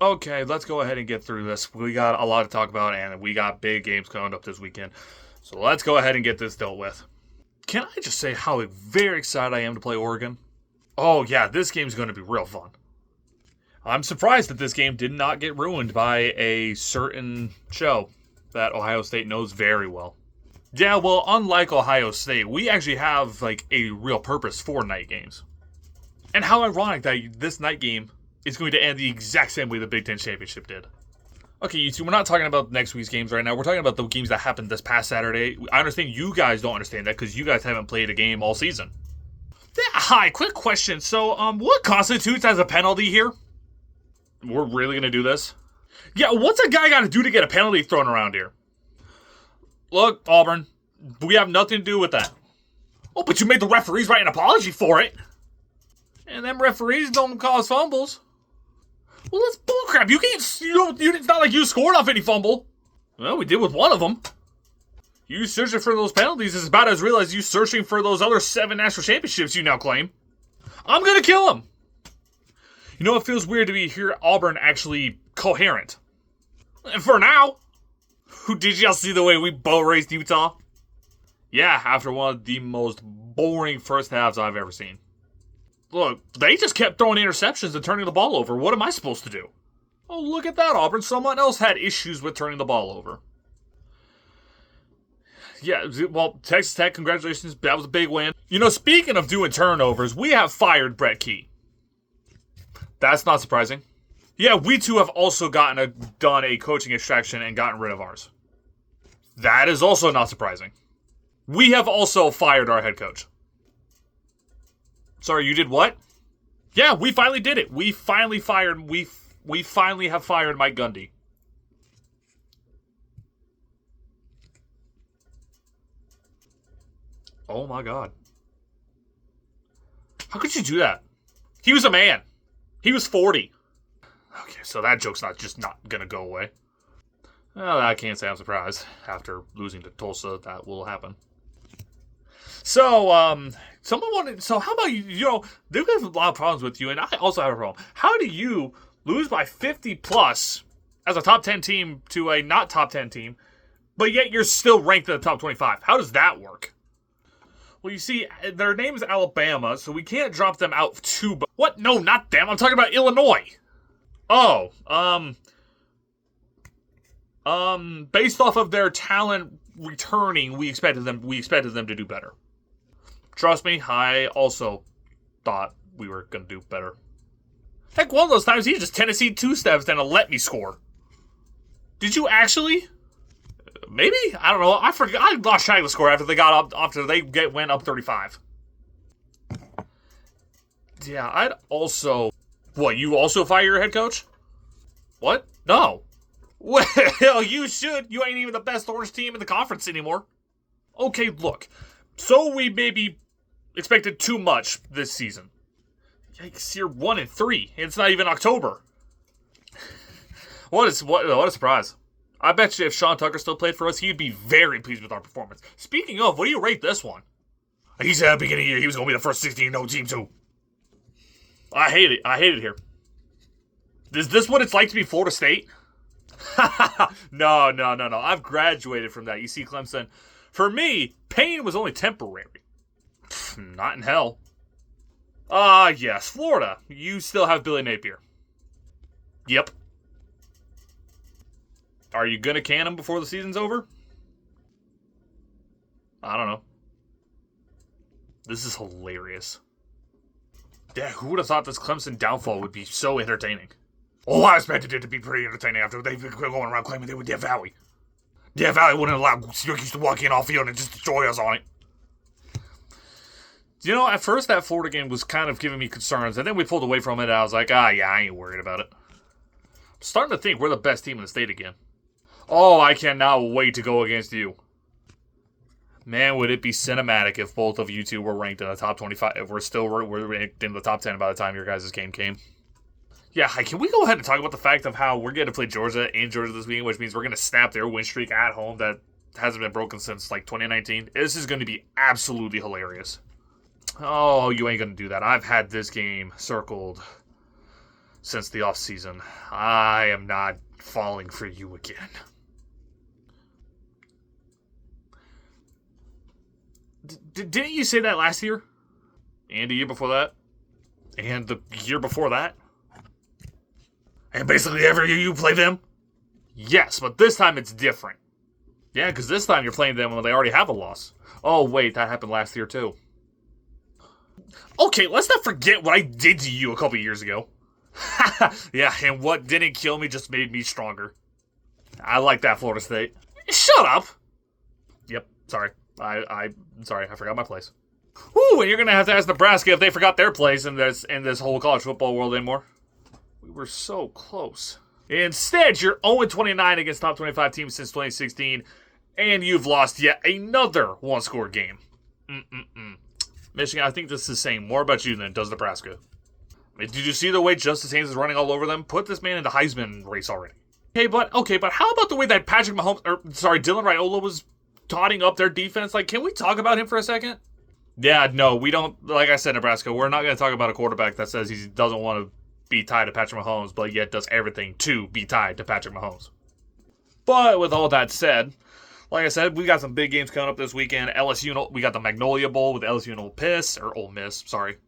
Okay, let's go ahead and get through this. We got a lot to talk about, and we got big games coming up this weekend. So let's go ahead and get this dealt with. Can I just say how very excited I am to play Oregon? Oh, yeah, this game's going to be real fun. I'm surprised that this game did not get ruined by a certain show that Ohio State knows very well. Yeah, well, unlike Ohio State, we actually have like a real purpose for night games. And how ironic that this night game is going to end the exact same way the Big Ten Championship did. Okay, you two, we're not talking about next week's games right now. We're talking about the games that happened this past Saturday. I understand you guys don't understand that because you guys haven't played a game all season. Yeah, hi, quick question. So, what constitutes as a penalty here? We're really gonna do this? Yeah, what's a guy gotta do to get a penalty thrown around here? Look, Auburn, we have nothing to do with that. Oh, but you made the referees write an apology for it. And them referees don't cause fumbles. Well, that's bullcrap. It's not like you scored off any fumble. Well, we did with one of them. You searching for those penalties is about as real as you searching for those other 7 national championships you now claim. I'm gonna kill him. You know, it feels weird to be here Auburn actually coherent. And for now. Did y'all see the way we boat raced Utah? Yeah, after one of the most boring first halves I've ever seen. Look, they just kept throwing interceptions and turning the ball over. What am I supposed to do? Oh, look at that, Auburn. Someone else had issues with turning the ball over. Yeah, well, Texas Tech, congratulations. That was a big win. You know, speaking of doing turnovers, we have fired Brett Key. That's not surprising. Yeah, we too have also done a coaching extraction and gotten rid of ours. That is also not surprising. We have also fired our head coach. Sorry, you did what? Yeah, we finally did it. We finally have fired Mike Gundy. Oh my god. How could you do that? He was a man. He was 40. Okay, so that joke's not gonna go away. Well, I can't say I'm surprised. After losing to Tulsa, that will happen. So, how about you? You know, they've got a lot of problems with you, and I also have a problem. How do you lose by 50 plus as a top 10 team to a not top 10 team, but yet you're still ranked in the top 25? How does that work? Well, you see, their name is Alabama, so we can't drop them out too. What? No, not them. I'm talking about Illinois. Oh, based off of their talent returning, we expected them to do better. Trust me, I also thought we were going to do better. Heck, one of those times he just Tennessee two-steps and let me score. Did you actually? Maybe? I don't know. I forgot. I lost track of the score after they went up 35. Yeah, I'd also... What, you also fire your head coach? What? No. Well, you should. You ain't even the best orange team in the conference anymore. Okay, look. So we maybe expected too much this season. Yikes, you're 1-3. It's not even October. What a surprise. I bet you if Sean Tucker still played for us, he'd be very pleased with our performance. Speaking of, what do you rate this one? He said at the beginning of the year he was going to be the first 16-0 team too. I hate it. I hate it here. Is this what it's like to be Florida State? No. I've graduated from that. You see, Clemson. For me, pain was only temporary. Not in hell. Yes, Florida. You still have Billy Napier. Yep. Are you going to can him before the season's over? I don't know. This is hilarious. Yeah, who would have thought this Clemson downfall would be so entertaining? Oh, I expected it to be pretty entertaining after they've been going around claiming they were Death Valley. Death Valley wouldn't allow Syracuse to walk in off field and just destroy us on it. You know, at first that Florida game was kind of giving me concerns, and then we pulled away from it, and I was like, yeah, I ain't worried about it. I'm starting to think we're the best team in the state again. Oh, I cannot wait to go against you. Man, would it be cinematic if both of you two were ranked in the top 25, if we're ranked in the top 10 by the time your guys' game came. Yeah, can we go ahead and talk about the fact of how we're going to play Georgia in Georgia this week, which means we're going to snap their win streak at home that hasn't been broken since, 2019. This is going to be absolutely hilarious. Oh, you ain't going to do that. I've had this game circled since the offseason. I am not falling for you again. Didn't you say that last year? And the year before that? And the year before that? And basically every year you play them? Yes, but this time it's different. Yeah, because this time you're playing them when they already have a loss. Oh, wait, that happened last year too. Okay, let's not forget what I did to you a couple years ago. Yeah, and what didn't kill me just made me stronger. I like that, Florida State. Shut up! Yep, sorry. I'm sorry, I forgot my place. Ooh, and you're gonna have to ask Nebraska if they forgot their place in this whole college football world anymore. We were so close. Instead, you're 0-29 against top 25 teams since 2016, and you've lost yet another one-score game. Michigan, I think this is saying more about you than it does Nebraska. I mean, did you see the way Justice Haynes is running all over them? Put this man in the Heisman race already. Okay, but how about the way that Dylan Raiola was totting up their defense? Like, can we talk about him for a second? Yeah, no, we don't. Like I said, Nebraska, we're not going to talk about a quarterback that says he doesn't want to be tied to Patrick Mahomes, but yet does everything to be tied to Patrick Mahomes. But with all that said, like I said, we got some big games coming up this weekend. LSU, we got the Magnolia Bowl with LSU and Ole Miss, sorry.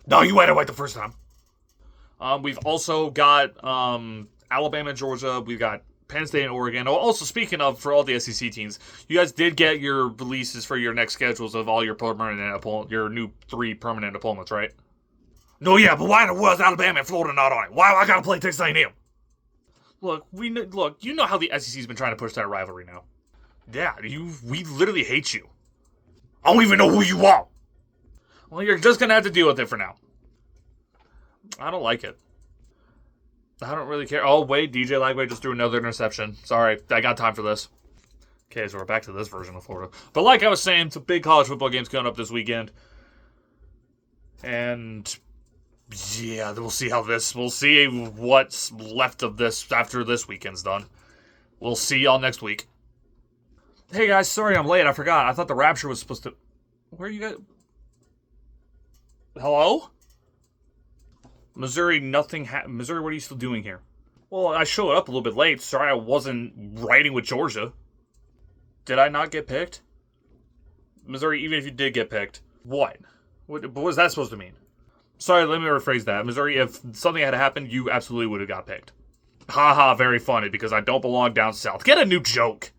No, you had it right the first time. We've also got Alabama and Georgia. We've got Penn State and Oregon. Also, speaking of, for all the SEC teams, you guys did get your releases for your next schedules of all your your new 3 permanent opponents, right? No, yeah, but why in the world is Alabama and Florida not on it? Why do I gotta play Texas A&M? Look, you know how the SEC's been trying to push that rivalry now. Yeah, we literally hate you. I don't even know who you are. Well, you're just gonna have to deal with it for now. I don't like it. I don't really care. Oh, wait, DJ Lagway just threw another interception. Sorry, I got time for this. Okay, so we're back to this version of Florida. But like I was saying, some big college football games coming up this weekend. And yeah, we'll see what's left of this after this weekend's done. We'll see y'all next week. Hey guys, sorry I'm late. I forgot. I thought the Rapture was supposed to... Where are you guys... Hello? Missouri, Missouri, what are you still doing here? Well, I showed up a little bit late. Sorry I wasn't riding with Georgia. Did I not get picked? Missouri, even if you did get picked. What? What was that supposed to mean? Sorry, let me rephrase that. Missouri, if something had happened, you absolutely would have got picked. Haha, very funny, because I don't belong down south. Get a new joke.